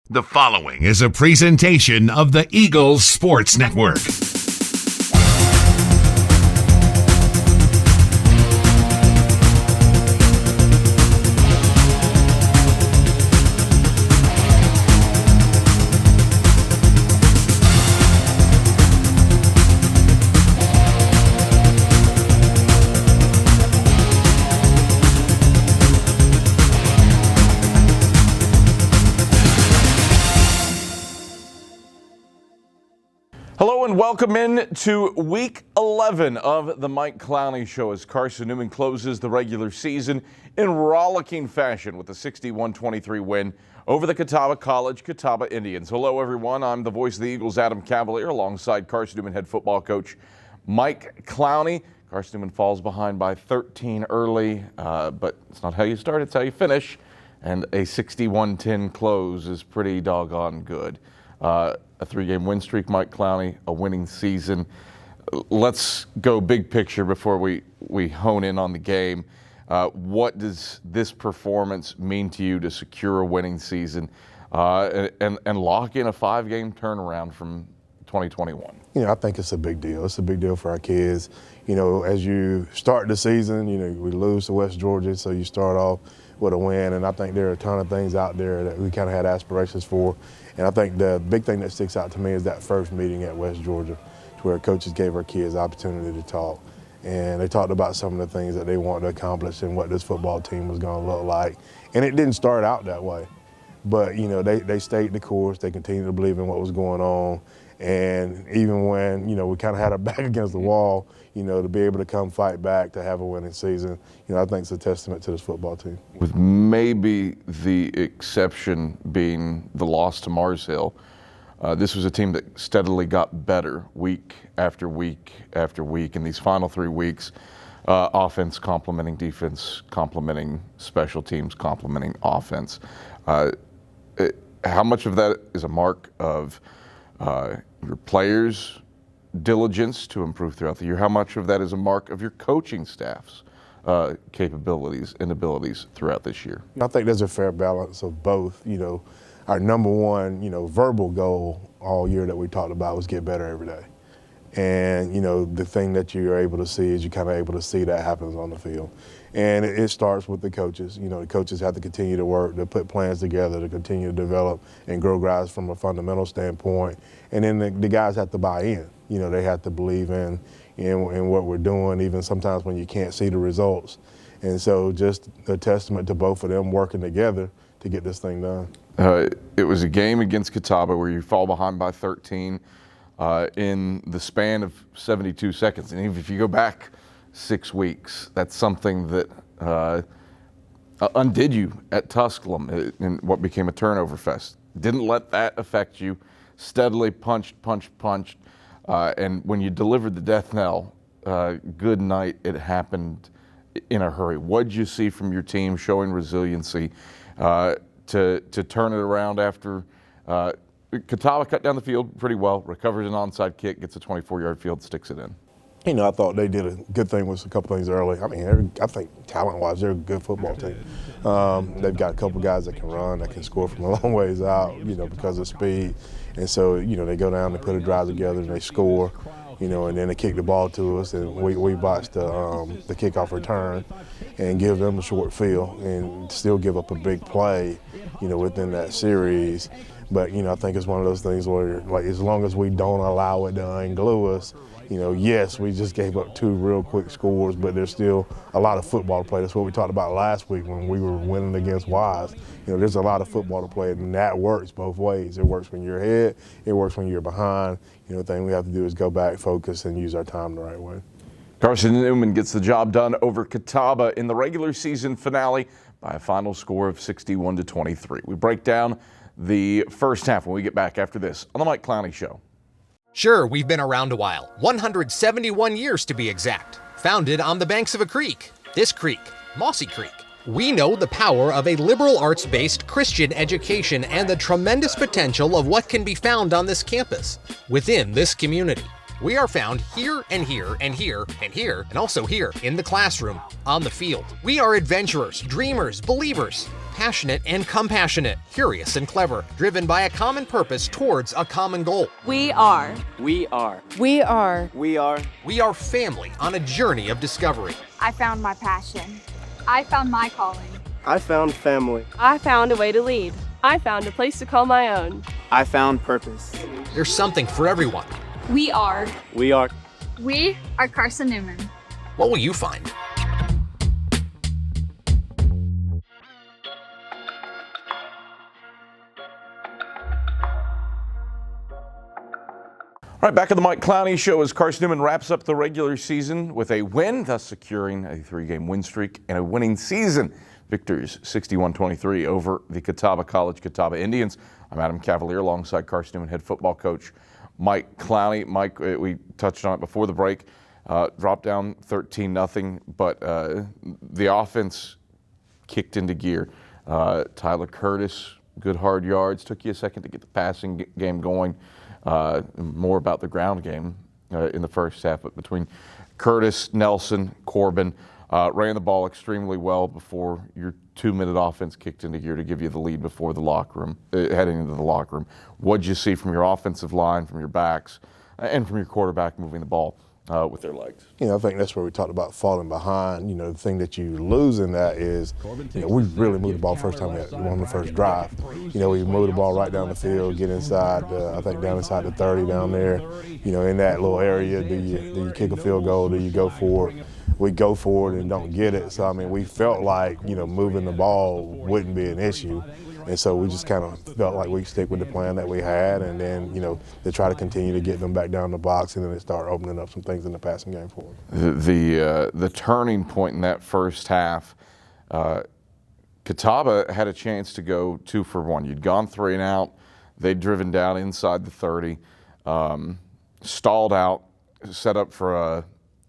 The following is a presentation of the Eagles Sports Network. Hello and welcome in to Week 11 of the Mike Clowney Show as Carson-Newman closes the regular season in rollicking fashion with a 61-23 win over the Catawba Indians. Hello everyone, I'm the voice of the Eagles, Adam Cavalier, alongside Carson-Newman head football coach Mike Clowney. Carson-Newman falls behind by 13 early, but it's not how you start, it's how you finish. And a 61-10 close is pretty doggone good. A three-game win streak, Mike Clowney, a winning season. Let's go big picture before we hone in on the game. What does this performance mean to you to secure a winning season and lock in a five-game turnaround from 2021? I think it's a big deal. It's a big deal for our kids. As you start the season, we lose to West Georgia, so you start off with a win, and I think there are a ton of things out there that we kind of had aspirations for. And I think the big thing that sticks out to me is that first meeting at West Georgia, where coaches gave our kids the opportunity to talk. And they talked about some of the things that they wanted to accomplish and what this football team was going to look like. And it didn't start out that way. But, they stayed the course. They continued to believe in what was going on. And even when, we kind of had our back against the wall, to be able to come fight back, to have a winning season, I think it's a testament to this football team. With maybe the exception being the loss to Mars Hill, this was a team that steadily got better week after week after week. In these final 3 weeks, offense complementing defense, complementing special teams, complementing offense. How much of that is a mark of your players' diligence to improve throughout the year? How much of that is a mark of your coaching staff's capabilities and abilities throughout this year? I think there's a fair balance of both. Our number one, verbal goal all year that we talked about was get better every day. And, the thing that you're able to see is you're kind of able to see that happens on the field. And it starts with the coaches. The coaches have to continue to work, to put plans together, to continue to develop and grow guys from a fundamental standpoint. And then the guys have to buy in. They have to believe in what we're doing, even sometimes when you can't see the results. And so just a testament to both of them working together to get this thing done. It was a game against Catawba where you fall behind by 13 in the span of 72 seconds. And even if you go back 6 weeks, that's something that undid you at Tusculum in what became a turnover fest. Didn't let that affect you. Steadily punched. And when you delivered the death knell, good night, it happened in a hurry. What did you see from your team showing resiliency to turn it around after Catawba cut down the field pretty well, recovers an onside kick, gets a 24-yard field, sticks it in? I thought they did a good thing with a couple things early. I think talent-wise, they're a good football team. They've got a couple guys that can run, that can score from a long ways out, because of speed. And so, they go down, they put a drive together, and they score, and then they kick the ball to us, and we botched the kickoff return and give them a short field and still give up a big play, within that series. But, I think it's one of those things where, as long as we don't allow it to unglue us, yes, we just gave up 2 real quick scores, but there's still a lot of football to play. That's what we talked about last week when we were winning against Wise. There's a lot of football to play, and that works both ways. It works when you're ahead. It works when you're behind. The thing we have to do is go back, focus, and use our time the right way. Carson-Newman gets the job done over Catawba in the regular season finale by a final score of 61-23. We break down the first half when we get back after this on the Mike Clowney Show. Sure, we've been around a while, 171 years to be exact, founded on the banks of a creek. This creek, Mossy Creek. We know the power of a liberal arts-based Christian education and the tremendous potential of what can be found on this campus, within this community. We are found here and here and here and here and also here in the classroom, on the field. We are adventurers, dreamers, believers. passionate and compassionate, curious and clever, driven by a common purpose towards a common goal. We are. We are. We are. We are. We are family on a journey of discovery. I found my passion. I found my calling. I found family. I found a way to lead. I found a place to call my own. I found purpose. There's something for everyone. We are. We are. We are Carson-Newman. What will you find? All right, back at the Mike Clowney Show as Carson-Newman wraps up the regular season with a win, thus securing a 3-game win streak and a winning season. Victors 61-23 over the Catawba Indians. I'm Adam Cavalier alongside Carson-Newman head football coach Mike Clowney. Mike, we touched on it before the break, dropped down 13-0, but the offense kicked into gear. Tyler Curtis, good hard yards. Took you a second to get the passing game going. More about the ground game in the first half, but between Curtis, Nelson, Corbin, ran the ball extremely well before your 2-minute offense kicked into gear to give you the lead before the locker room, heading into the locker room. What'd you see from your offensive line, from your backs, and from your quarterback moving the ball with their legs? I think that's where we talked about falling behind. The thing that you lose in that is, we really moved the ball first time on the first drive. We moved the ball right down the field, get inside, I think down inside the 30 down there. In that little area, do you kick a field goal? Do you go for it? We go for it and don't get it. So, we felt like, moving the ball wouldn't be an issue. And so we just kind of felt like we stick with the plan that we had, and then, to try to continue to get them back down the box, and then they start opening up some things in the passing game for them. The turning point in that first half, Catawba had a chance to go 2 for 1. You'd gone 3 and out. They'd driven down inside the 30, stalled out, set up for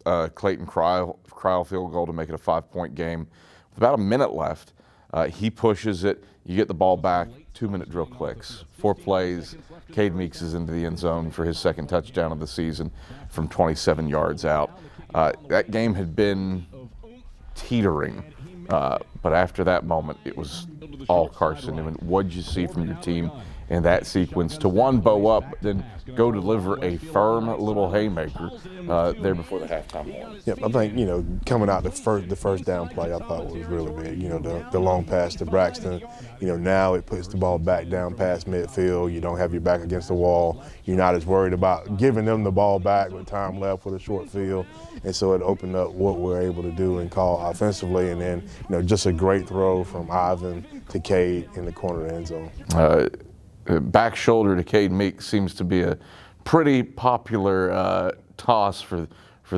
a Clayton Cryle field goal to make it a 5-point game. With about a minute left, he pushes it. You get the ball back, 2-minute drill clicks, 4 plays. Cade Meeks is into the end zone for his second touchdown of the season from 27 yards out. That game had been teetering, but after that moment, it was all Carson-Newman. What'd you see from your team in that sequence to one, bow up, but then go deliver a firm little haymaker there before the halftime horn? Yep, I think, coming out the first down play, I thought was really big. The long pass to Braxton, now it puts the ball back down past midfield. You don't have your back against the wall. You're not as worried about giving them the ball back with time left with a short field. And so it opened up what we're able to do and call offensively. And then, just a great throw from Ivan to Cade in the corner of the end zone. Back shoulder to Cade Meeks seems to be a pretty popular toss for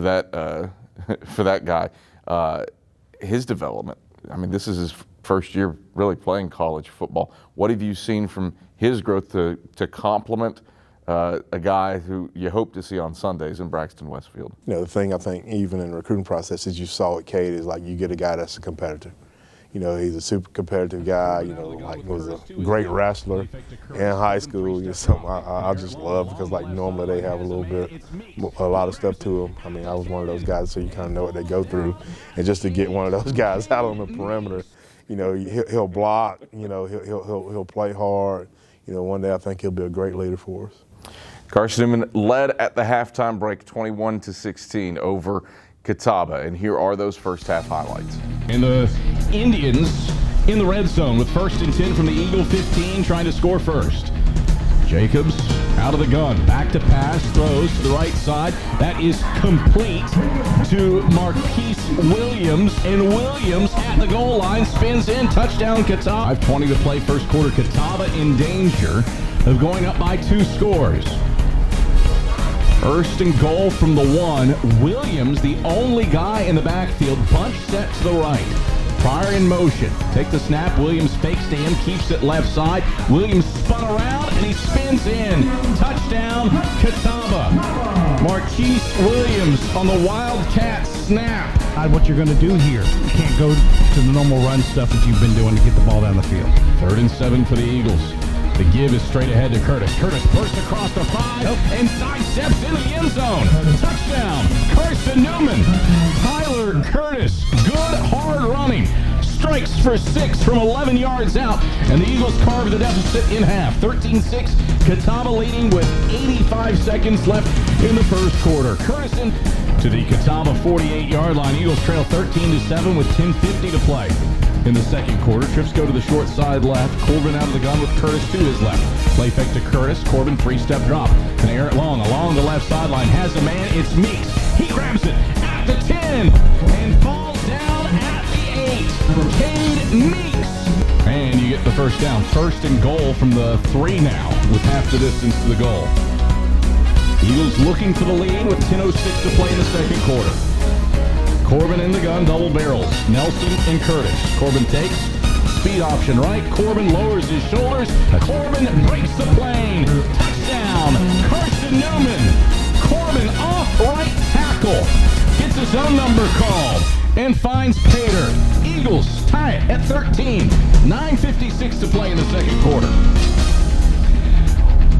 that guy. His development, this is his first year really playing college football. What have you seen from his growth to complement a guy who you hope to see on Sundays in Braxton Westfield? The thing I think even in the recruiting process is you saw at Cade is like you get a guy that's a competitor. He's a super competitive guy, was a great wrestler in high school. Something I just love because, normally they have a lot of stuff to them. I was one of those guys, so you kind of know what they go through. And just to get one of those guys out on the perimeter, he'll block, he'll play hard. One day I think he'll be a great leader for us. Carson-Newman led at the halftime break 21-16 over Catawba, and here are those first half highlights. And the Indians in the red zone with 1st and 10 from the Eagle 15, trying to score first. Jacobs out of the gun, back to pass, throws to the right side. That is complete to Marquise Williams, and Williams at the goal line spins in, touchdown Catawba. 5:20 to play first quarter. Catawba in danger of going up by 2 scores. 1st and goal from the 1. Williams, the only guy in the backfield, bunch set to the right. Pryor in motion. Take the snap. Williams fakes to him, keeps it left side. Williams spun around, and he spins in. Touchdown, Catawba. Marquise Williams on the Wildcat snap. What you're going to do here. You can't go to the normal run stuff that you've been doing to get the ball down the field. 3rd and 7 for the Eagles. The give is straight ahead to Curtis. Curtis bursts across the 5 and sidesteps into the end zone. Touchdown, Carson-Newman. Tyler Curtis, good hard running. strikes for 6 from 11 yards out, and the Eagles carve the deficit in half. 13-6, Catawba leading with 85 seconds left in the first quarter. Curtis to the Catawba 48-yard line. Eagles trail 13-7 with 10:50 to play. In the second quarter, trips go to the short side left. Corbin out of the gun with Curtis to his left. Play fake to Curtis. Corbin 3-step drop. Can air it long along the left sideline. Has a man. It's Meeks. He grabs it at the 10 and falls down at the 8. Cade Meeks. And you get the first down. First and goal from the 3 now with half the distance to the goal. Eagles looking for the lead with 10:06 to play in the second quarter. Corbin in the gun, double barrels. Nelson and Curtis. Corbin takes, speed option right. Corbin lowers his shoulders. Corbin breaks the plane. Touchdown, Carson-Newman. Corbin off right tackle. Gets his own number called and finds Pater. Eagles tie it at 13. 9:56 to play in the second quarter.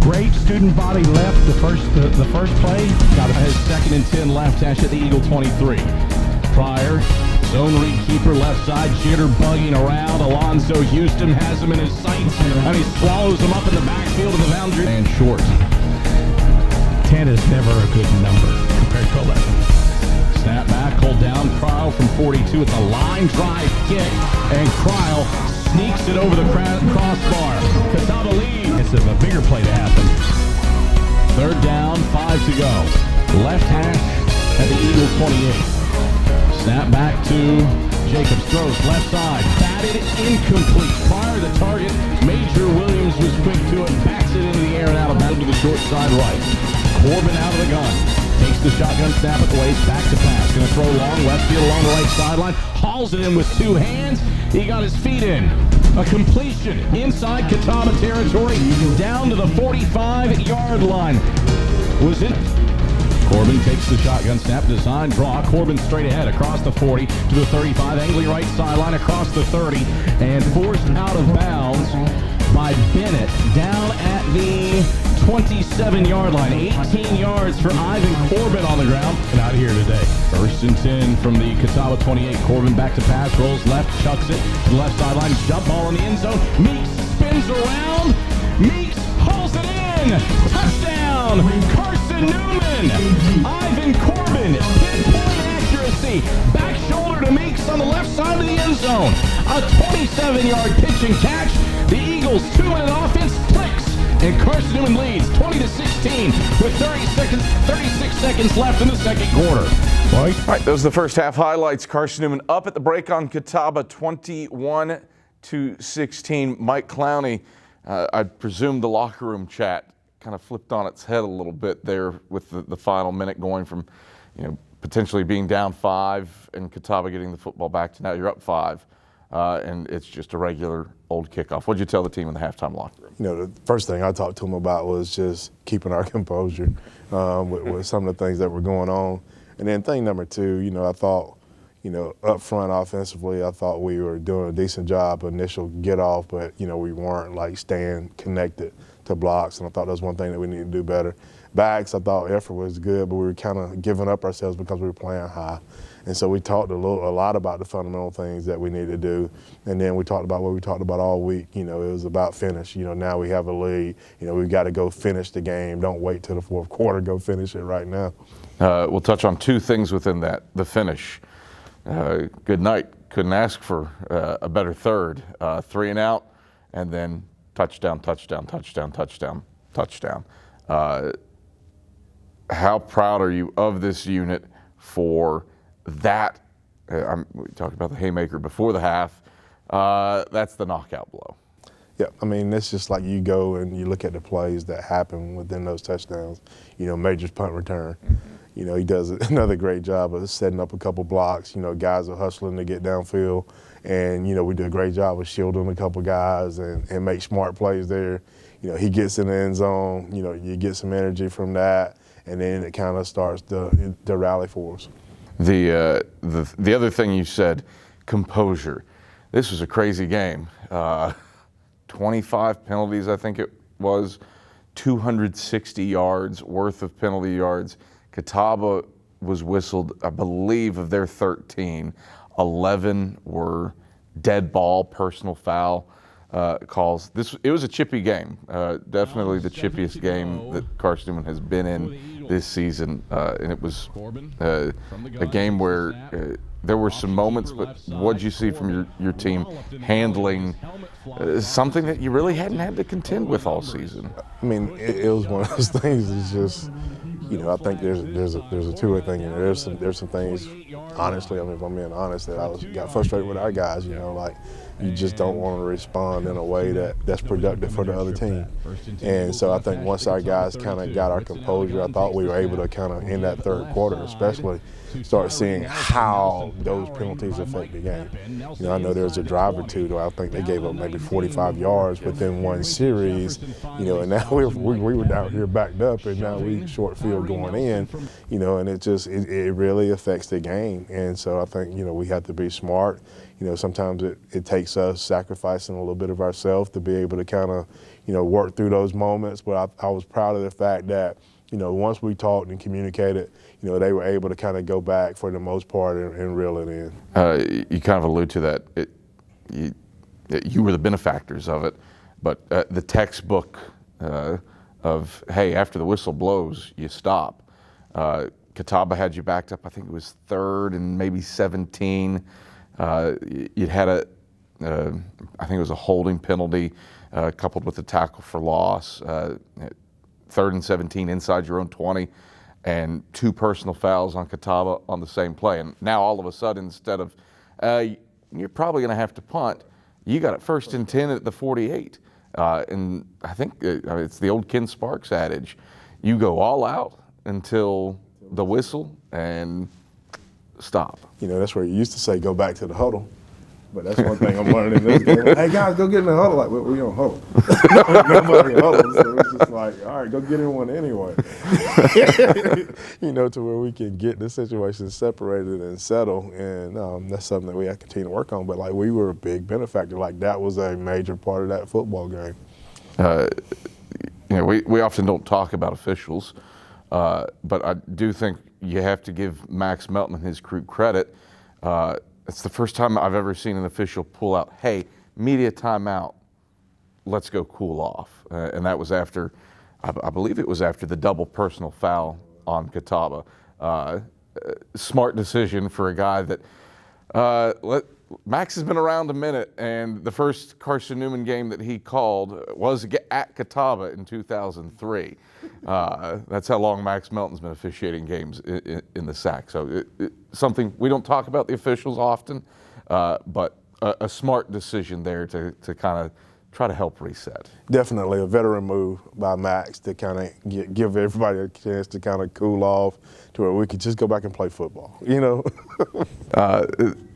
Great student body left the first play. Got his 2nd and 10 left hash at the Eagle 23. Pryor, zone read keeper left side, jitterbugging around. Alonzo Houston has him in his sights, and he swallows him up in the backfield of the boundary. And short. 10 is never a good number compared to 11. Snap back, hold down. Cryle from 42 at the line drive kick, and Cryle sneaks it over the crossbar. Catawba lead. It's a bigger play to happen. 3rd down, 5 to go. Left hash at the Eagle 28. Snap back to Jacobs, throws left side, batted incomplete. Pryor the target, Major Williams was quick to it, backs it into the air and out of bounds to the short side right. Corbin out of the gun, takes the shotgun snap at the waist, back to pass, gonna throw long, Westfield along the right sideline, hauls it in with 2 hands, he got his feet in. A completion inside Catawba territory, down to the 45-yard line. Was it? Corbin takes the shotgun snap, design draw. Corbin straight ahead across the 40 to the 35, angling right sideline across the 30, and forced out of bounds by Bennett down at the 27-yard line. 18 yards for Ivan Corbin on the ground. And out of here today. 1st and 10 from the Catawba 28. Corbin back to pass, rolls left, chucks it to the left sideline, jump ball in the end zone. Meeks spins around. Meeks hauls it in. Touchdown, Carson-Newman. Ivan Corbin, pinpoint accuracy. Back shoulder to Meeks on the left side of the end zone. A 27-yard pitch and catch. The Eagles' 2-minute offense clicks, and Carson-Newman leads 20-16 with 36 seconds left in the second quarter. All right, those are the first half highlights. Carson-Newman up at the break on Catawba, 21-16. Mike Clowney, I presume the locker room chat kind of flipped on its head a little bit there with the final minute, going from, potentially being down 5 and Catawba getting the football back to now you're up 5, and it's just a regular old kickoff. What'd you tell the team in the halftime locker room? The first thing I talked to them about was just keeping our composure with some of the things that were going on. And then thing number 2, I thought, up front offensively, I thought we were doing a decent job initial get off, but, we weren't like staying connected to blocks, and I thought that was one thing that we needed to do better. Backs, I thought effort was good, but we were kind of giving up ourselves because we were playing high. And so we talked a lot about the fundamental things that we need to do. And then we talked about what we talked about all week. It was about finish. Now we have a lead. We've got to go finish the game. Don't wait till the fourth quarter. Go finish it right now. We'll touch on 2 things within that. The finish. Good night. Couldn't ask for a better third. 3 and out, and then touchdown, touchdown, touchdown, touchdown, touchdown. How proud are you of this unit for that? We talked about the haymaker before the half. That's the knockout blow. Yeah, it's just like you go and you look at the plays that happen within those touchdowns. Major's punt return. He does another great job of setting up a couple blocks. Guys are hustling to get downfield. And, we do a great job of shielding a couple guys and make smart plays there. He gets in the end zone. You get some energy from that. And then it kind of starts to rally for us. The other thing you said, composure. This was a crazy game. 25 penalties, I think it was. 260 yards worth of penalty yards. Catawba was whistled, I believe, of their 13. 11 were dead ball, personal foul calls. It was a chippy game, definitely the chippiest game that Carson-Newman has been in this season, and it was a game where there were some moments, but what did you see from your team handling something that you really hadn't had to contend with all season? I mean, it was one of those things. It's just, I think there's a two-way thing in there. There's some things, honestly, I mean, if I'm being honest, that got frustrated with our guys. Like you just don't want to respond in a way that's productive for the other team. And so I think once our guys kind of got our composure, I thought we were able to kind of, in that third quarter especially, start seeing how those penalties affect the game. I know there's a drive or two, though I think they gave up maybe 45 yards within one series, and now we were down here backed up, and now we short field going in, and it really affects the game. And so I think, we have to be smart. Sometimes it takes us sacrificing a little bit of ourselves to be able to kind of, work through those moments. But I was proud of the fact that, once we talked and communicated, they were able to kind of go back for the most part and reel it in. You kind of allude to that. You were the benefactors of it, but the textbook of, hey, after the whistle blows, you stop. Catawba had you backed up, I think it was 3rd and maybe 17. You'd had I think it was a holding penalty coupled with a tackle for loss. 3rd and 17 inside your own 20, and 2 personal fouls on Catawba on the same play. And now all of a sudden, instead of you're probably going to have to punt, you got it 1st and 10 at the 48. And I think it's the old Ken Sparks adage: you go all out until the whistle and stop. That's where you used to say, go back to the huddle. But that's one thing I'm learning in this game. Hey, guys, go get in the huddle. Like, we don't huddle. Nobody huddles. So it's just like, all right, go get in one anyway. To where we can get the situation separated and settle. And that's something that we have to continue to work on. But, we were a big benefactor. That was a major part of that football game. We often don't talk about officials, but I do think you have to give Max Melton and his crew credit. It's the first time I've ever seen an official pull out, hey, media timeout, let's go cool off. And that was after, I believe it was after the double personal foul on Catawba. Smart decision for a guy that, Max has been around a minute, and the first Carson-Newman game that he called was at Catawba in 2003. That's how long Max Melton's been officiating games in the SAC. So something we don't talk about the officials often, but a smart decision there to kind of try to help reset. Definitely a veteran move by Max to kind of give everybody a chance to kind of cool off to where we could just go back and play football,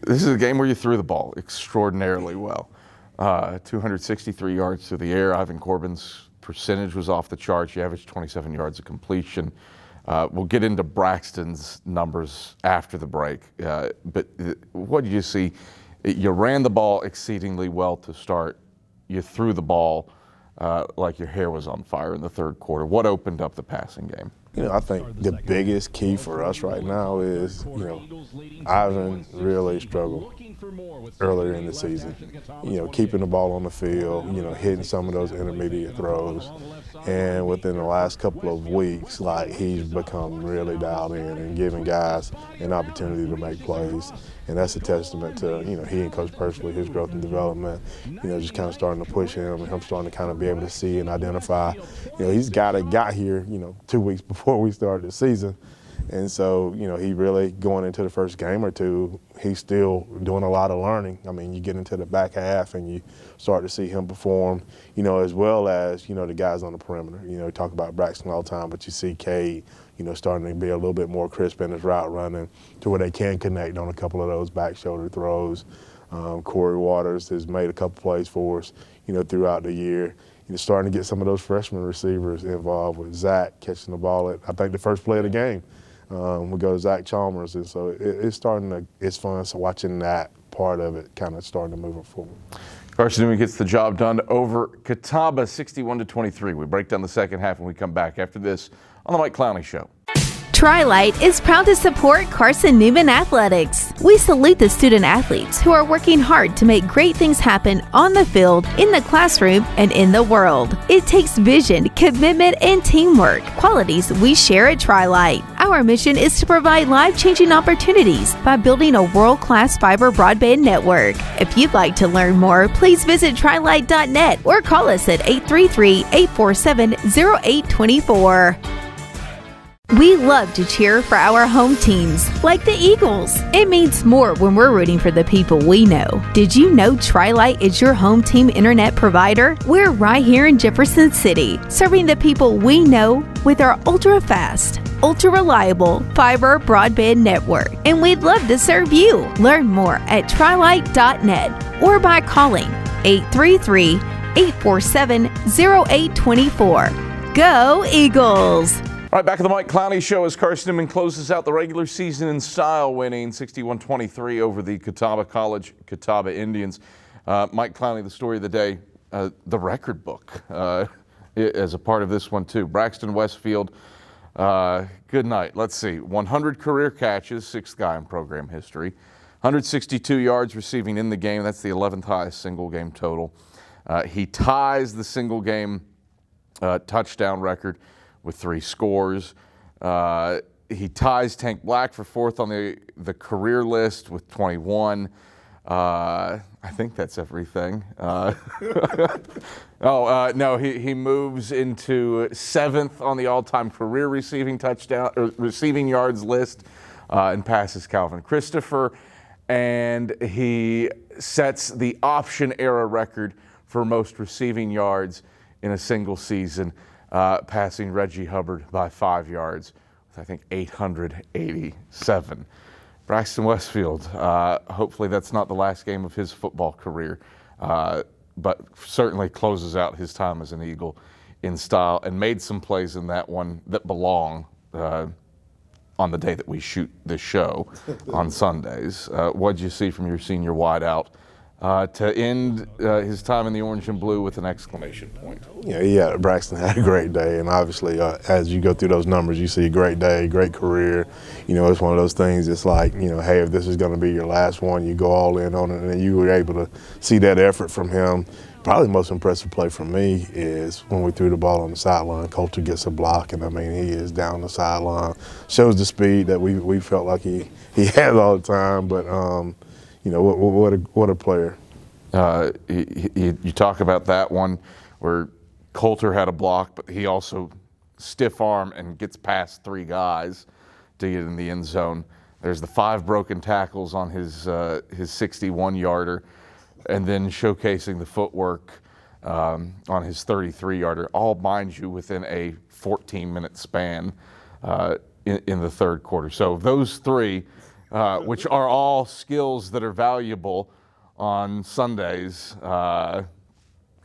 This is a game where you threw the ball extraordinarily well. 263 yards through the air. Ivan Corbin's percentage was off the charts. You averaged 27 yards of completion. We'll get into Braxton's numbers after the break. But what did you see? You ran the ball exceedingly well to start. You threw the ball like your hair was on fire in the third quarter. What opened up the passing game? I think the biggest key for us right now is, Ivan really struggled earlier in the season. Keeping the ball on the field, hitting some of those intermediate throws. And within the last couple of weeks, he's become really dialed in and giving guys an opportunity to make plays. And that's a testament to, he and Coach Persley, his growth and development, just kind of starting to push him and him starting to kind of be able to see and identify. He's got here, 2 weeks before we started the season. And so, he really, going into the first game or two, he's still doing a lot of learning. I mean, you get into the back half and you start to see him perform, as well as, the guys on the perimeter. We talk about Braxton all the time, but you see Cade, starting to be a little bit more crisp in his route running to where they can connect on a couple of those back shoulder throws. Corey Waters has made a couple plays for us, throughout the year. Starting to get some of those freshman receivers involved with Zach catching the ball at, I think, the first play of the game. We go to Zach Chalmers, and so it's fun. So watching that part of it kind of starting to move it forward. Carson-Newman gets the job done over Catawba, 61-23. We break down the second half when we come back after this on the Mike Clowney Show. Tri-Light is proud to support Carson-Newman Athletics. We salute the student athletes who are working hard to make great things happen on the field, in the classroom, and in the world. It takes vision, commitment, and teamwork, qualities we share at Tri-Light. Our mission is to provide life-changing opportunities by building a world-class fiber broadband network. If you'd like to learn more, please visit trilight.net or call us at 833-847-0824. We love to cheer for our home teams, like the Eagles. It means more when we're rooting for the people we know. Did you know Tri-Light is your home team internet provider? We're right here in Jefferson City, serving the people we know with our ultra-fast, ultra-reliable fiber broadband network. And we'd love to serve you. Learn more at trilight.net or by calling 833-847-0824. Go Eagles! All right, back at the Mike Clowney Show as Carson-Newman closes out the regular season in style, winning 61-23 over the Catawba Indians. Mike Clowney, the story of the day, the record book as a part of this one too. Braxton Westfield, good night. Let's see, 100 career catches, sixth guy in program history, 162 yards receiving in the game. That's the 11th highest single game total. He ties the single game touchdown record with 3 scores. He ties Tank Black for 4th on the career list with 21. I think that's everything. No, he moves into 7th on the all-time career receiving yards list and passes Calvin Christopher. And he sets the option era record for most receiving yards in a single season, passing Reggie Hubbard by 5 yards with, I think, 887. Braxton Westfield, hopefully that's not the last game of his football career, but certainly closes out his time as an Eagle in style and made some plays in that one that belong on the day that we shoot this show on Sundays. What did you see from your senior wideout to end his time in the orange and blue with an exclamation point? Yeah, Braxton had a great day, and obviously as you go through those numbers, you see a great day, great career. You know, it's one of those things, it's like, you know, hey, if this is going to be your last one, you go all in on it, and you were able to see that effort from him. Probably the most impressive play for me is when we threw the ball on the sideline. Coulter gets a block, and I mean, he is down the sideline. Shows the speed that we felt like he had all the time, but you know, what a player. You talk about that one where Coulter had a block, but he also stiff arm and gets past 3 guys to get in the end zone. There's the 5 broken tackles on his 61-yarder, and then showcasing the footwork on his 33-yarder, all, mind you, within a 14-minute span in the third quarter. So those 3, which are all skills that are valuable on Sundays,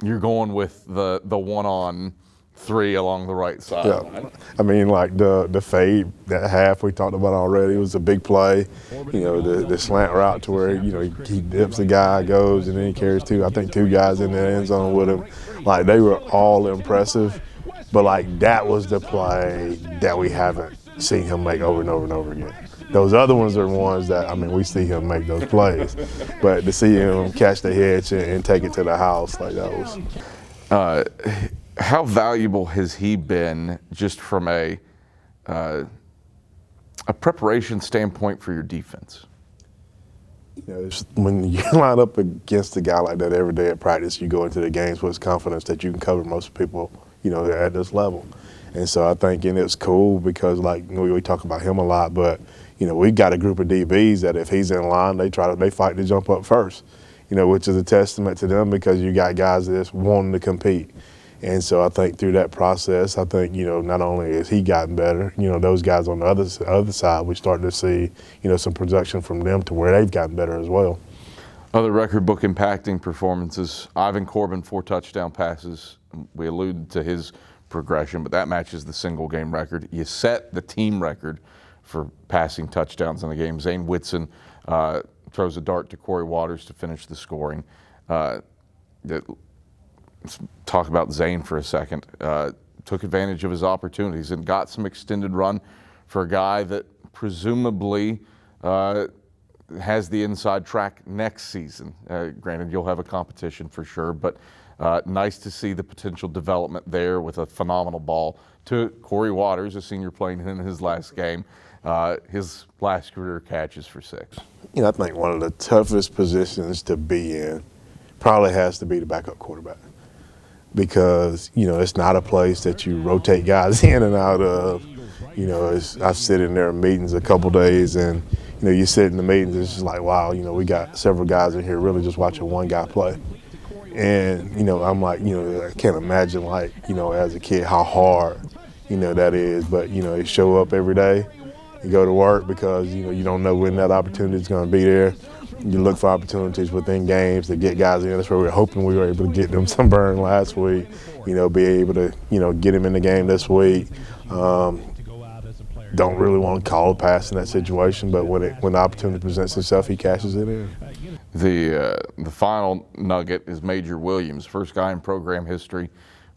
you're going with the 1-on-3 along the right side. Yeah. I mean, like the fade, that half we talked about already, was a big play. You know, the slant route to where, you know, he dips the guy, goes, and then he carries 2 guys in the end zone with him. Like, they were all impressive, but like that was the play that we haven't seen him make over and over and over again. Those other ones are ones that, I mean, we see him make those plays, but to see him catch the hitch and take it to the house, like that was. How valuable has he been just from a preparation standpoint for your defense? You know, when you line up against a guy like that every day at practice, you go into the games with confidence that you can cover most people, you know, at this level. And so I think, and it's cool because, like, you know, we talk about him a lot, but you know, we got a group of DBs that if he's in line, they fight to jump up first, you know, which is a testament to them because you got guys that's wanting to compete. And so I think through that process, I think, you know, not only has he gotten better, you know, those guys on the other side, we start to see, you know, some production from them to where they've gotten better as well. Other record book impacting performances, Ivan Corbin, 4 touchdown passes. We alluded to his progression, but that matches the single game record. You set the team record for passing touchdowns in the game. Zane Whitson throws a dart to Corey Waters to finish the scoring. Let's talk about Zane for a second. Took advantage of his opportunities and got some extended run for a guy that presumably has the inside track next season. Granted, you'll have a competition for sure, but nice to see the potential development there with a phenomenal ball to Corey Waters, a senior playing in his last game. His last career catches for 6. You know, I think one of the toughest positions to be in probably has to be the backup quarterback, because, you know, it's not a place that you rotate guys in and out of. You know, I sit in there in meetings a couple days, and, you know, you sit in the meetings, it's just like, wow, you know, we got several guys in here really just watching one guy play. And, you know, I'm like, you know, I can't imagine, like, you know, as a kid how hard, you know, that is. But, you know, you show up every day, you go to work because, you know, you don't know when that opportunity is going to be there. You look for opportunities within games to get guys in. That's where we're hoping we were able to get them some burn last week, you know, be able to, you know, get him in the game this week. Don't really want to call a pass in that situation, but when the opportunity presents itself, he cashes it in. The final nugget is Major Williams, first guy in program history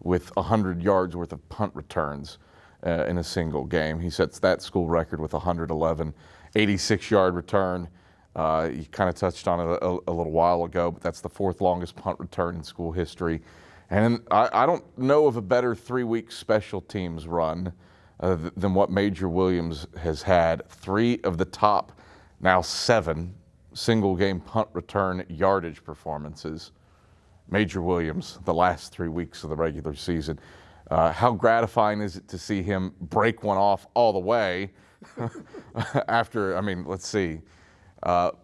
with 100 yards worth of punt returns in a single game. He sets that school record with 111, 86-yard return. You kind of touched on it a little while ago, but that's the 4th longest punt return in school history. And I don't know of a better 3-week special teams run than what Major Williams has had. 3 of the top, now 7, single-game punt return yardage performances. Major Williams, the last 3 weeks of the regular season. How gratifying is it to see him break one off all the way after, I mean, let's see, 4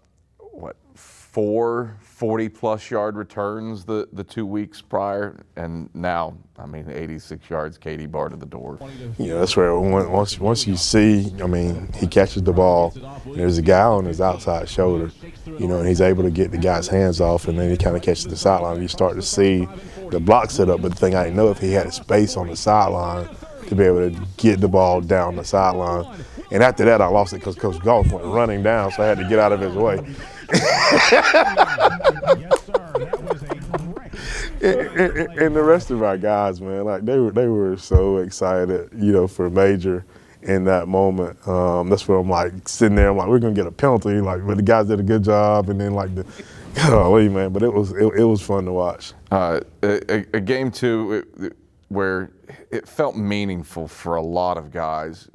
40-plus yard returns the 2 weeks prior, and now, I mean, 86 yards, Katie bar to the door. You know, that's where once you see, I mean, he catches the ball, and there's a guy on his outside shoulder, you know, and he's able to get the guy's hands off, and then he kind of catches the sideline. You start to see the block set up, but the thing I didn't know if he had a space on the sideline to be able to get the ball down the sideline. And after that, I lost it because Coach Goff went running down, so I had to get out of his way. And the rest of our guys, man, like they were so excited, you know, for Major in that moment. That's where I'm like sitting there, I'm like, we're gonna get a penalty, like, but the guys did a good job, and then like golly, man, but it was fun to watch. A game too where it felt meaningful for a lot of guys.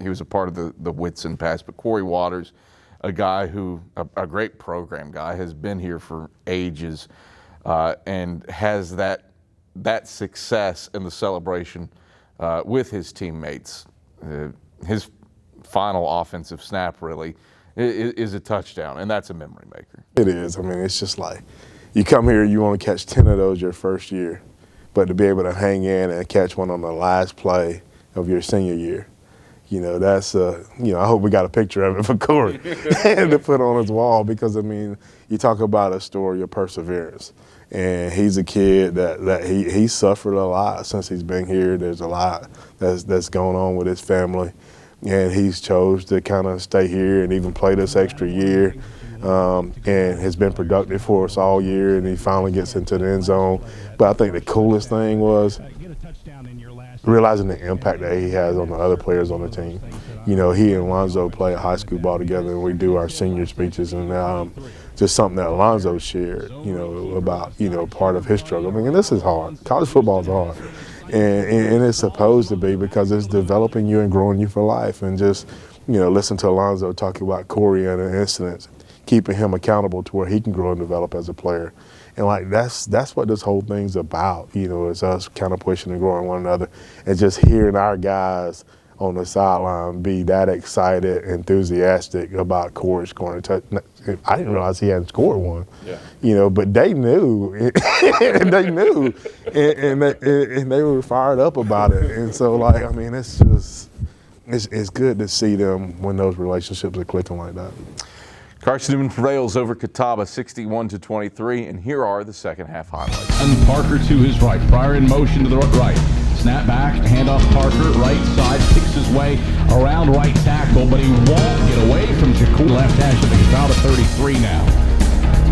He was a part of the Whitson pass, but Corey Waters, a guy who, a great program guy, has been here for ages and has that success in the celebration with his teammates. His final offensive snap really is a touchdown, and that's a memory maker. It is. I mean, it's just like you come here, you want to catch 10 of those your first year, but to be able to hang in and catch one on the last play of your senior year, you know, that's, you know, I hope we got a picture of it for Corey to put on his wall, because, I mean, you talk about a story of perseverance. And he's a kid that he suffered a lot since he's been here. There's a lot that's going on with his family. And he's chose to kind of stay here and even play this extra year, and has been productive for us all year, and he finally gets into the end zone. But I think the coolest thing was realizing the impact that he has on the other players on the team. You know, he and Alonzo play high school ball together, and we do our senior speeches, and just something that Alonzo shared, you know, about, you know, part of his struggle. I mean, and this is hard. College football is hard. And it's supposed to be, because it's developing you and growing you for life. And just, you know, listen to Alonzo talking about Corey and an incident, keeping him accountable to where he can grow and develop as a player. And like that's what this whole thing's about, you know, is us kind of pushing and growing one another, and just hearing our guys on the sideline be that excited, enthusiastic about Corey scoring a touchdown. I didn't realize he hadn't scored one, you know, but they knew, and they knew, and they were fired up about it. And so, like, I mean, it's just, it's good to see them when those relationships are clicking like that. Carson-Newman prevails over Catawba 61-23, and here are the second half highlights. And Parker to his right, Pryor in motion to the right. Snap back, handoff Parker, right side, picks his way around right tackle, but he won't get away from Jakul left hash. I think it's about a 33 now.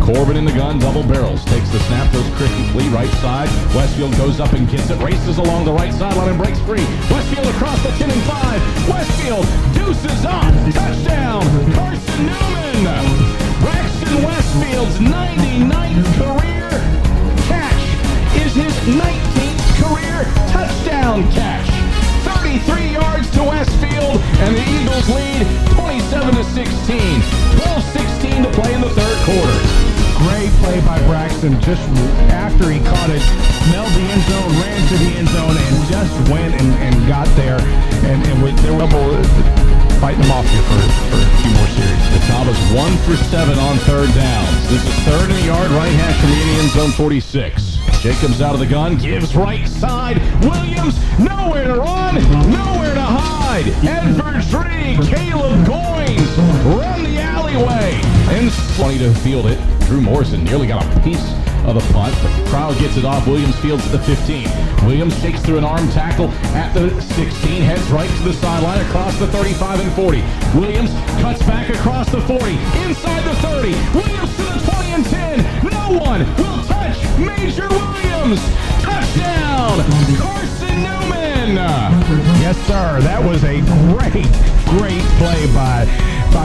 Corbin in the gun, double barrels. Takes the snap, goes quickly right side. Westfield goes up and gets it. Races along the right sideline and breaks free. Westfield across the 10 and 5. Westfield deuces up. Touchdown, Carson-Newman. Braxton Westfield's 99th career catch is his 19th career touchdown catch. 33 yards to Westfield, and the Eagles lead 27-16. 12-16 to play in the third quarter. Great play by Braxton. Just after he caught it, smelled the end zone, ran to the end zone, and just went and got there. And they were able fighting them off here for a few more series. Catawba's 1 for 7 on third downs. This is third and a yard, right hash from the Indian zone 46. Jacobs out of the gun, gives right side. Williams, nowhere to run, nowhere to hide. Edwards Reed, Caleb Goins run the alleyway. And 20 to field it. Drew Morrison nearly got a piece of the punt, but Crowd gets it off. Williams fields at the 15. Williams shakes through an arm tackle at the 16, heads right to the sideline across the 35 and 40. Williams cuts back across the 40, inside the 30. Williams to the 20 and 10. No one will touch Major Williams. Touchdown, Carson-Newman. Yes, sir. That was a great play by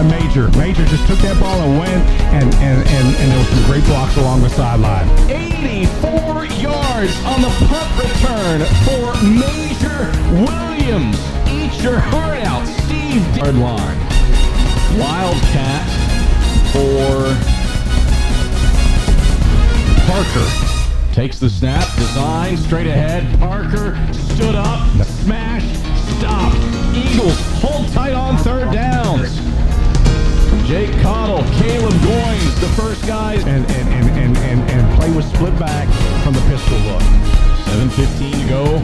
Major. Major just took that ball and went, and there was some great blocks along the sideline. 84 yards on the punt return for Major Williams. Eat your heart out, Steve. Yard line. Wildcat for Parker. Takes the snap, design, straight ahead. Parker stood up, smash, stop. Eagles hold tight on third downs. Jake Cottle, Caleb Goins, the first guys. And play was split back from the pistol look. 7:15 to go.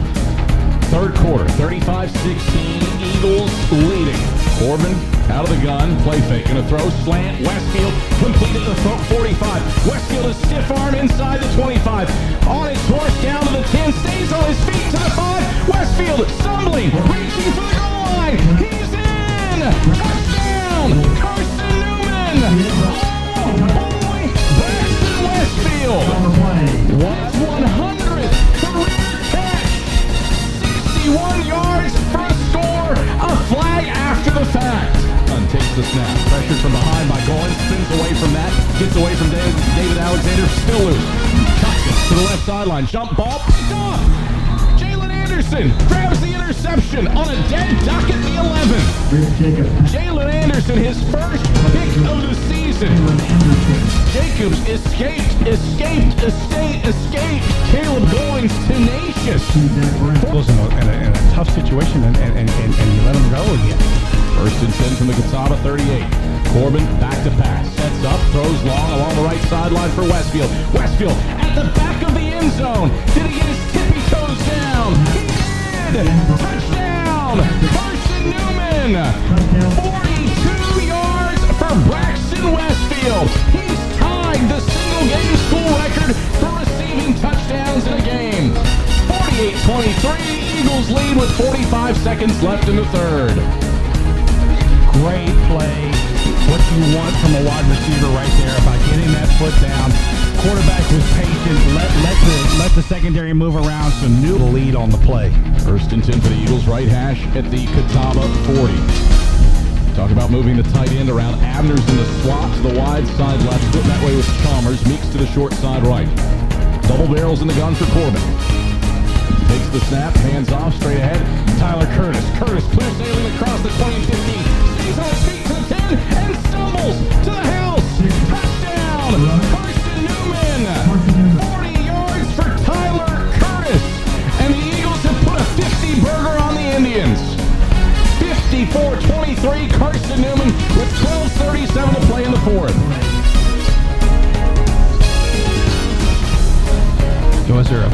Third quarter, 35-16, Eagles leading. Corbin out of the gun, play fake, gonna throw, slant, Westfield, completed the 45. Westfield is stiff arm inside the 25. On his horse down to the 10, stays on his feet to the 5. Westfield stumbling, reaching for the goal line. He's in! Touchdown! Carson-Newman! Oh boy! Braxton Westfield! 100th career catch! 61 yards for a score! A flag after the fact! Takes the snap. Pressured from behind by Goins. Spins away from that. Gets away from David Alexander. Still loose. Cuts it to the left sideline. Jump ball. Picked off. Jalen Anderson grabs the interception on a dead duck at the 11. Jalen Anderson, his first pick of the season. Jacobs escaped. Caleb Goins tenacious. Was in a tough situation, and you let him go again. First and 10 from the Catawba 38. Corbin back to pass. Sets up, throws long along the right sideline for Westfield. Westfield at the back of the end zone. Did he get his tippy toes down? He did! Touchdown! Carson-Newman! 42 yards for Braxton Westfield. He's tied the single-game school record for receiving touchdowns in a game. 48-23, Eagles lead with 45 seconds left in the third. Great play. What you want from a wide receiver right there by getting that foot down. Quarterback was patient. Let the secondary move around. So new lead on the play. First and 10 for the Eagles. Right hash at the Catawba 40. Talk about moving the tight end around. Abner's in the slot to the wide side left. Split that way with Chalmers. Meeks to the short side right. Double barrels in the gun for Corbin. Takes the snap. Hands off. Straight ahead. Tyler Curtis. Curtis clear sailing across the 20 and 15. Stays on his feet to the 10 and stumbles to the house. Touchdown! Carson-Newman! 40 yards for Tyler Curtis. And the Eagles have put a 50 burger on the Indians. 54-23, Carson-Newman with 12:37 to play in the fourth. Go 0.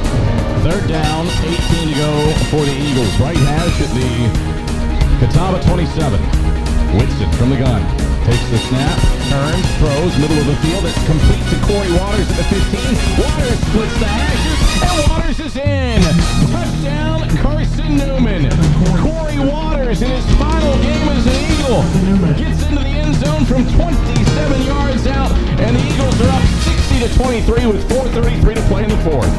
Third down, 18 to go for the Eagles. Right hash at the Catawba 27. Whitson from the gun. Takes the snap, turns, throws, middle of the field. It's complete to Corey Waters at the 15. Waters splits the hashes, and Waters is in. Touchdown, Carson-Newman. Corey Waters in his final game as an Eagle gets into the end zone from 27 yards out, and the Eagles are up 6 23 with 4:33 to play in the fourth.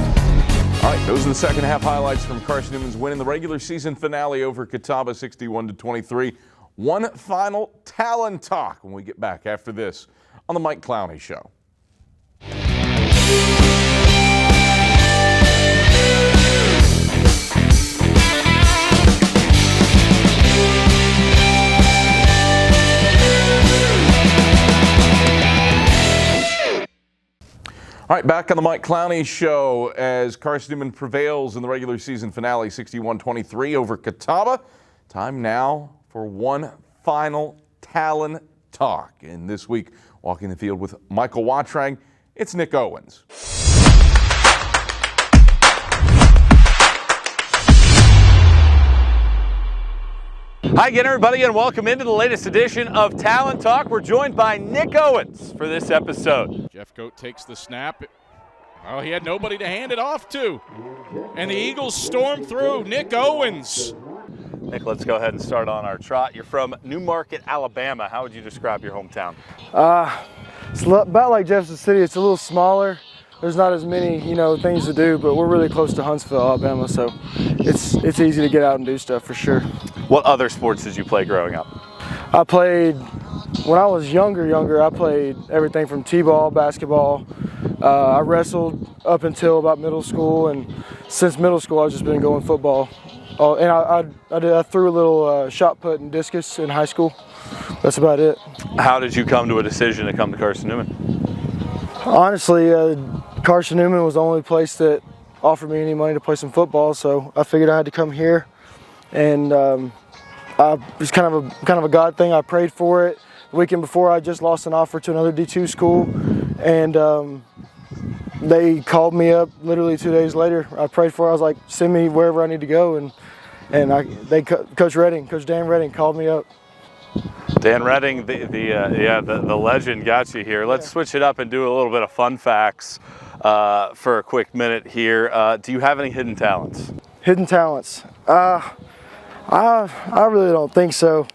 All right, those are the second half highlights from Carson-Newman's win in the regular season finale over Catawba, 61-23. One final talent talk when we get back after this on the Mike Clowney Show. All right, back on the Mike Clowney Show as Carson-Newman prevails in the regular season finale, 61-23 over Catawba. Time now for one final talent talk. And this week, walking the field with Michael Wattrang, it's Nick Owens. Hi again, everybody, and welcome into the latest edition of Talent Talk. We're joined by Nick Owens for this episode. Jeff Goat takes the snap. Oh, he had nobody to hand it off to. And the Eagles storm through. Nick Owens. Nick, let's go ahead and start on our trot. You're from Newmarket, Alabama. How would you describe your hometown? It's about like Jefferson City. It's a little smaller. There's not as many, things to do, but we're really close to Huntsville, Alabama, so it's easy to get out and do stuff for sure. What other sports did you play growing up? I played, when I was younger, I played everything from t-ball, basketball. I wrestled up until about middle school, and since middle school, I've just been going football. And I threw a little shot put and discus in high school. That's about it. How did you come to a decision to come to Carson-Newman? Honestly, Carson-Newman was the only place that offered me any money to play some football, so I figured I had to come here. And it was kind of a God thing. I prayed for it. The weekend before, I just lost an offer to another D2 school, and they called me up literally 2 days later. I prayed for it. I was like, send me wherever I need to go, and Coach Dan Redding called me up. Dan Redding, the legend, got you here. Let's switch it up and do a little bit of fun facts for a quick minute here. Do you have any hidden talents? Hidden talents? I really don't think so.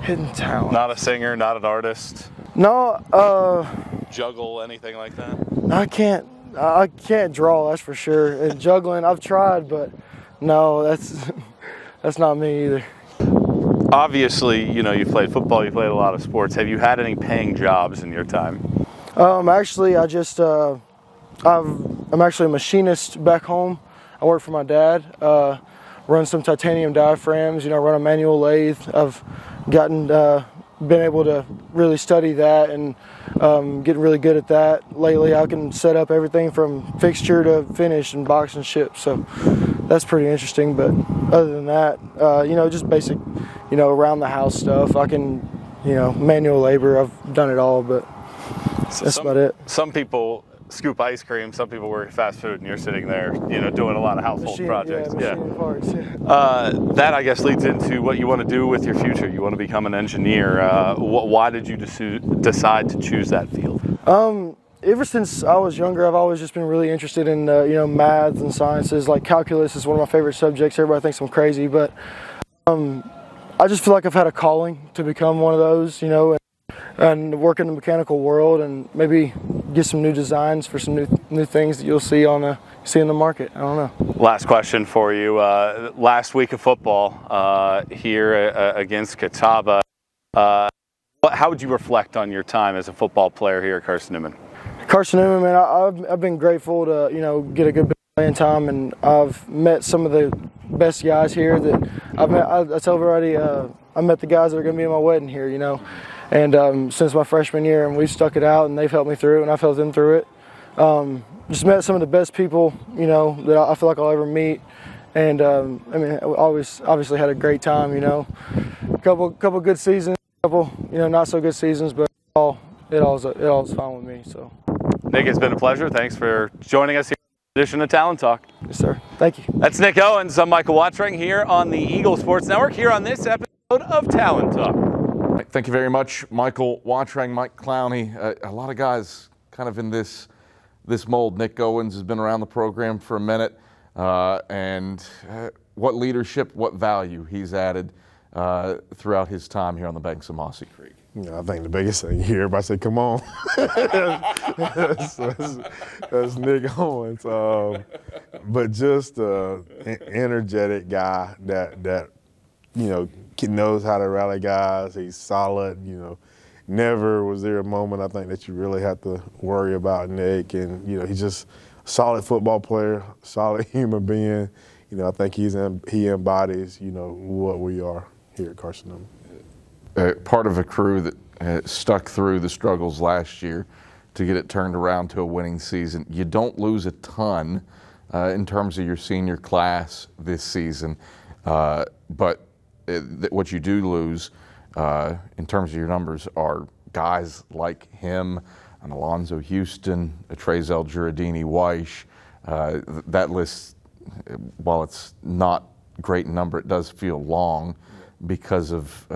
Hidden talent. Not a singer, not an artist. No. Juggle, anything like that? I can't draw, that's for sure. And juggling, I've tried, but no, that's not me either. Obviously, you played football, you played a lot of sports. Have you had any paying jobs in your time? Actually, I'm actually a machinist back home. I work for my dad, run some titanium diaphragms, run a manual lathe. I've been able to really study that and getting really good at that. Lately, I can set up everything from fixture to finish and box and ship, so that's pretty interesting. But other than that, just basic, around the house stuff. I can, manual labor, I've done it all, but that's about it. Some people scoop ice cream, some people work fast food, and you're sitting there, doing a lot of household projects. Parts, that, I guess, leads into what you want to do with your future. You want to become an engineer. Why did you decide to choose that field? Ever since I was younger, I've always just been really interested in, math and sciences. Like calculus is one of my favorite subjects. Everybody thinks I'm crazy, but I just feel like I've had a calling to become one of those, and work in the mechanical world and maybe get some new designs for some new things that you'll see in the market. I don't know. Last question for you. Last week of football here against Catawba. How would you reflect on your time as a football player here at Carson-Newman? Carson-Newman, man, I've been grateful to get a good bit of playing time, and I've met some of the best guys here that I've met. I tell everybody I met the guys that are going to be in my wedding here, And since my freshman year, and we've stuck it out, and they've helped me through it, and I've helped them through it. Just met some of the best people, that I feel like I'll ever meet. And I always obviously had a great time, A couple good seasons, couple not so good seasons, but it all's fine with me. So, Nick, it's been a pleasure. Thanks for joining us here on this edition of Talent Talk. Yes, sir. Thank you. That's Nick Owens. I'm Michael Wattrang here on the Eagle Sports Network here on this episode of Talent Talk. Thank you very much, Michael Wattrang, Mike Clowney. A lot of guys kind of in this mold. Nick Owens has been around the program for a minute, and what leadership, what value he's added throughout his time here on the banks of Mossy Creek? You know, I think the biggest thing you hear everybody say, "Come on." that's Nick Owens. But just an energetic guy that you know knows how to rally guys. He's solid. You know, never was there a moment I think that you really have to worry about Nick. And you know, he's just a solid football player, solid human being. You know, I think he embodies what we are here at Carson-Newman. Part of a crew that stuck through the struggles last year to get it turned around to a winning season. You don't lose a ton in terms of your senior class this season, but what you do lose in terms of your numbers are guys like him, an Alonzo Houston, a Trezell Giardini-Weish. That list, while it's not a great number, it does feel long because of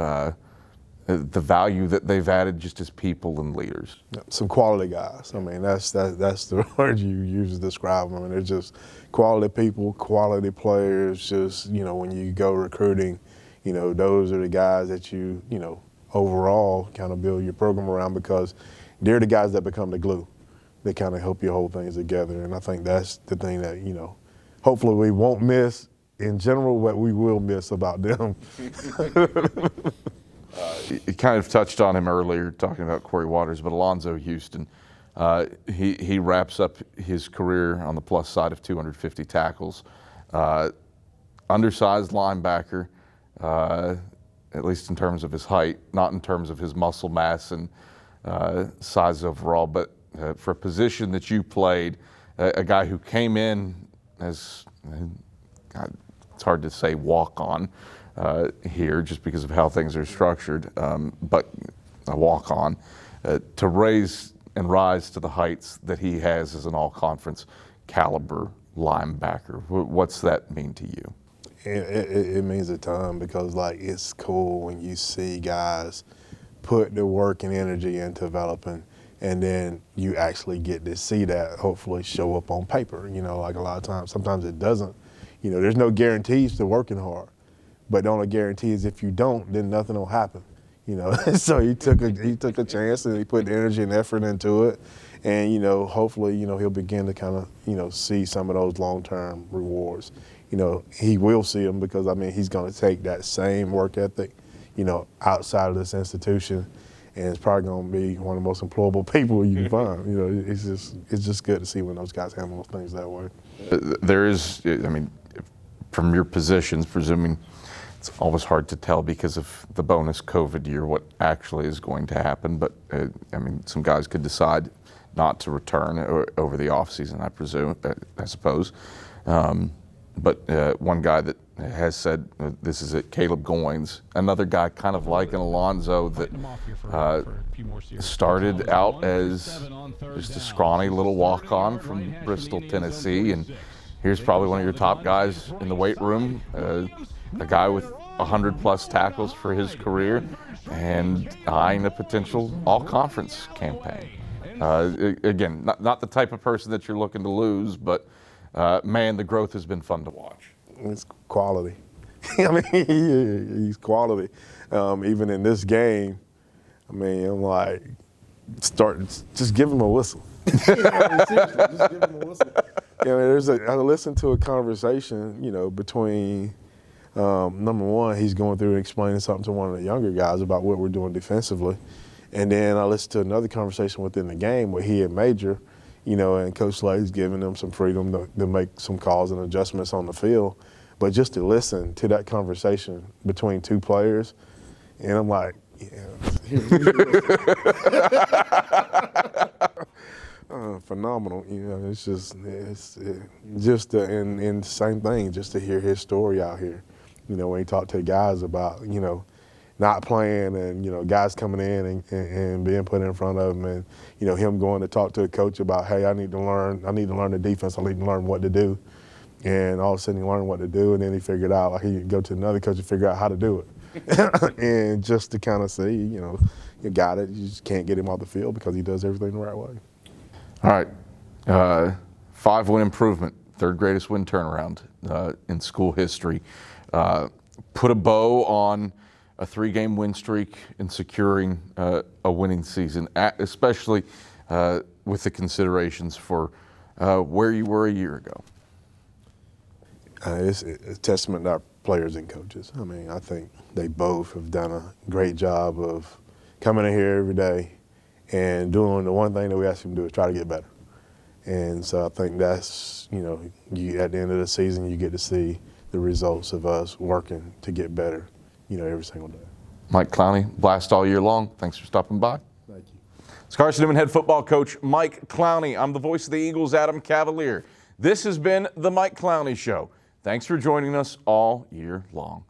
the value that they've added just as people and leaders. Some quality guys. I mean, that's the word you use to describe them. I mean, they're just quality people, quality players. Just, when you go recruiting, those are the guys that you overall kind of build your program around, because they're the guys that become the glue. They kind of help you hold things together. And I think that's the thing that, hopefully we won't miss in general, but we will miss about them. You kind of touched on him earlier, talking about Corey Waters, but Alonzo Houston, he wraps up his career on the plus side of 250 tackles. Undersized linebacker, at least in terms of his height, not in terms of his muscle mass and size overall, but for a position that you played, a guy who came in as, it's hard to say walk-on, here just because of how things are structured, but a walk-on, to raise and rise to the heights that he has as an all-conference caliber linebacker. What's that mean to you? It means a ton, because it's cool when you see guys put the work and energy into developing, and then you actually get to see that hopefully show up on paper. A lot of times, sometimes it doesn't. There's no guarantees to working hard. But the only guarantee is if you don't, then nothing will happen. So he took a chance, and he put the energy and effort into it, and hopefully he'll begin to kind of see some of those long-term rewards. He will see them, because he's going to take that same work ethic, outside of this institution, and it's probably going to be one of the most employable people you can find. It's just good to see when those guys handle things that way. There is, from your positions, presuming. It's always hard to tell because of the bonus COVID year what actually is going to happen. But, some guys could decide not to return over the offseason, I suppose. But one guy that has said this is it, Caleb Goins, another guy kind of like an Alonzo that started out as just a scrawny little walk-on from Bristol, Tennessee. And here's probably one of your top guys in the weight room. A guy with 100-plus tackles for his career and eyeing a potential all-conference campaign. Again, not the type of person that you're looking to lose, but, man, the growth has been fun to watch. It's quality. He's quality. Even in this game, I'm like, just give him a whistle. Seriously, just give him a whistle. I listened to a conversation, between number one, he's going through and explaining something to one of the younger guys about what we're doing defensively. And then I listened to another conversation within the game where he and Major, and Coach Slade's giving them some freedom to make some calls and adjustments on the field. But just to listen to that conversation between two players, and I'm like, phenomenal. It's just and the same thing, just to hear his story out here. When he talked to the guys about, not playing and, guys coming in and being put in front of him, and, him going to talk to a coach about, hey, I need to learn the defense. I need to learn what to do. And all of a sudden he learned what to do, and then he figured out, he could go to another coach and figure out how to do it. And just to kind of see, you got it. You just can't get him off the field because he does everything the right way. All right. 5-win improvement, third greatest win turnaround in school history. Put a bow on a 3-game win streak and securing a winning season, especially with the considerations for where you were a year ago? It's a testament to our players and coaches. I mean, I think they both have done a great job of coming in here every day and doing the one thing that we ask them to do is try to get better. And so I think that's, you know, at the end of the season, you get to see the results of us working to get better, you know, every single day. Mike Clowney, blast all year long. Thanks for stopping by. Thank you. It's Carson-Newman head football coach Mike Clowney. I'm the voice of the Eagles, Adam Cavalier. This has been the Mike Clowney Show. Thanks for joining us all year long.